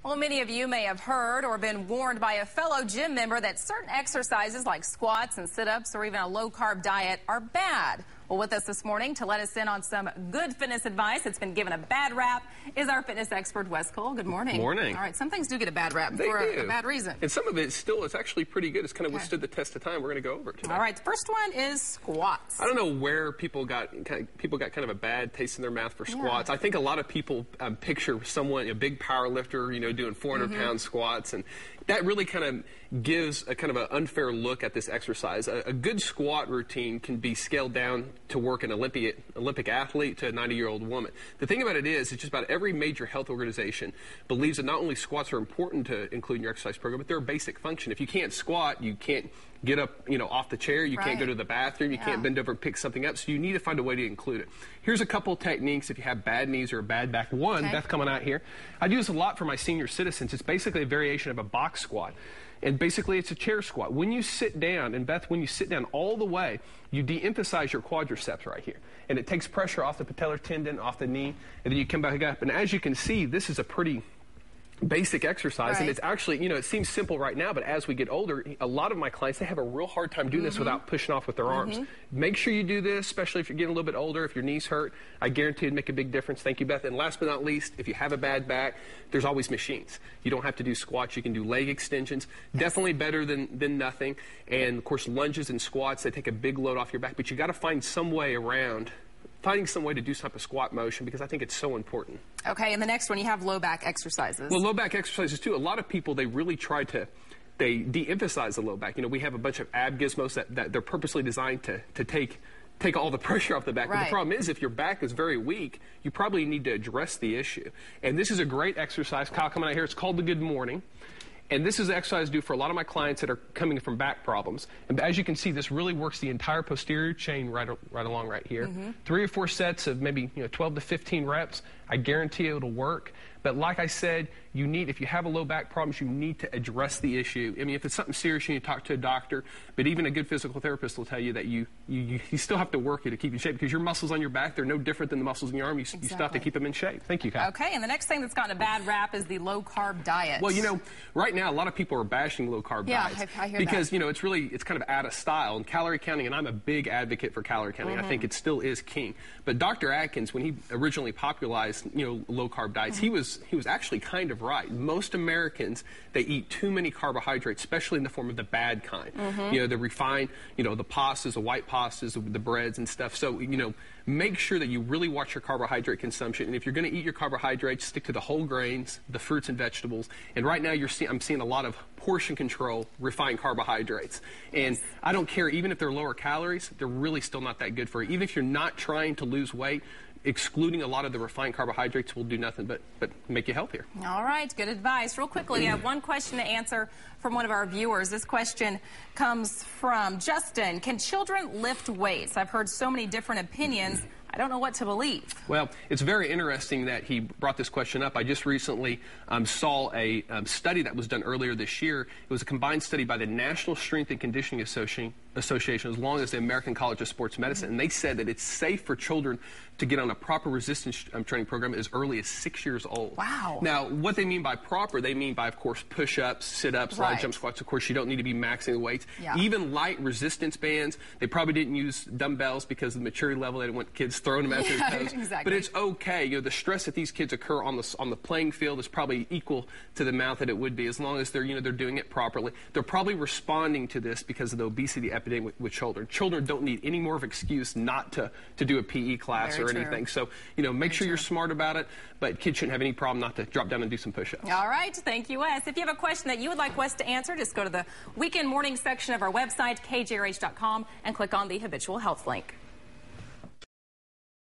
Well, many of you may have heard or been warned by a fellow gym member that certain exercises like squats and sit-ups or even a low-carb diet are bad. Well, with us this morning to let us in on some good fitness advice that's been given a bad rap is our fitness expert, Wes Cole. Good morning. Good morning. All right, some things do get a bad rap for a bad reason. And some of it still is actually pretty good. It's kind of withstood the test of time. We're going to go over it today. All right, the first one is squats. I don't know where people got kind of a bad taste in their mouth for squats. I think a lot of people picture someone, a big power lifter, doing 400-pound squats, and that really kind of gives a kind of an unfair look at this exercise. A good squat routine can be scaled down to work an Olympic athlete to a 90-year-old woman. The thing about it is, it's just about every major health organization believes that not only squats are important to include in your exercise program, but they're a basic function. If you can't squat, you can't get up, off the chair, you can't go to the bathroom, you can't bend over and pick something up, so you need to find a way to include it. Here's a couple techniques if you have bad knees or a bad back. One, Beth coming out here, I do this a lot for my senior citizens. It's basically a variation of a box squat. And basically, it's a chair squat. When you sit down, and Beth, when you sit down all the way, you de-emphasize your quadriceps right here. And it takes pressure off the patellar tendon, off the knee, and then you come back up. And as you can see, this is a pretty basic exercise, and it's actually, it seems simple right now, but as we get older, a lot of my clients, they have a real hard time doing this without pushing off with their arms. Make sure you do this, especially if you're getting a little bit older, if your knees hurt. I guarantee it'd make a big difference. Thank you, Beth. And last but not least, if you have a bad back, there's always machines. You don't have to do squats. You can do leg extensions. Definitely better than nothing. And, of course, lunges and squats, they take a big load off your back, but you got to find some way around finding some way to do some type of squat motion, because I think it's so important. Okay, and the next one, you have low back exercises. Well, low back exercises, too. A lot of people, they really try to, they de-emphasize the low back. We have a bunch of ab gizmos that they're purposely designed to take all the pressure off the back. But the problem is, if your back is very weak, you probably need to address the issue. And this is a great exercise. Kyle, coming out here, it's called the Good Morning. And this is an exercise I do for a lot of my clients that are coming from back problems. And as you can see, this really works the entire posterior chain right along right here. 3 or 4 sets of maybe 12 to 15 reps. I guarantee it'll work. But like I said, if you have a low back problems, you need to address the issue. I mean, if it's something serious, you need to talk to a doctor. But even a good physical therapist will tell you that you still have to work it to keep in shape, because your muscles on your back, they're no different than the muscles in your arm. You still have to keep them in shape. Thank you, Kyle. Okay, and the next thing that's gotten a bad rap is the low-carb diet. Well, right now, a lot of people are bashing low-carb diets. Yeah, I hear because, that. It's kind of out of style. And calorie counting, and I'm a big advocate for calorie counting. I think it still is king. But Dr. Atkins, when he originally popularized, low-carb diets, he was actually kind of right. Most Americans, they eat too many carbohydrates, especially in the form of the bad kind. The refined, the pastas, the white pastas, the breads and stuff. So, make sure that you really watch your carbohydrate consumption. And if you're going to eat your carbohydrates, stick to the whole grains, the fruits and vegetables. And right now, I'm seeing a lot of portion control, refined carbohydrates. And I don't care, even if they're lower calories, they're really still not that good for you. Even if you're not trying to lose weight, excluding a lot of the refined carbohydrates will do nothing but make you healthier. All right, good advice. Real quickly, we have one question to answer from one of our viewers. This question comes from Justin. Can children lift weights? I've heard so many different opinions. I don't know what to believe. Well, it's very interesting that he brought this question up. I just recently saw a study that was done earlier this year. It was a combined study by the National Strength and Conditioning Association, as long as the American College of Sports Medicine. And they said that it's safe for children to get on a proper resistance training program as early as 6 years old. Wow. Now, what they mean by proper, they mean by, of course, push-ups, sit-ups, long jump squats. Of course, you don't need to be maxing the weights. Even light resistance bands. They probably didn't use dumbbells because of the maturity level. They didn't want kids throwing them out their toes. But it's okay. The stress that these kids occur on the playing field is probably equal to the amount that it would be, as long as they're doing it properly. They're probably responding to this because of the obesity epidemic with children. Children don't need any more of an excuse not to do a PE class or anything. So, make sure you're smart about it, but kids shouldn't have any problem not to drop down and do some push-ups. All right. Thank you, Wes. If you have a question that you would like Wes to answer, just go to the Weekend Morning section of our website, kjrh.com, and click on the Habitual Health link.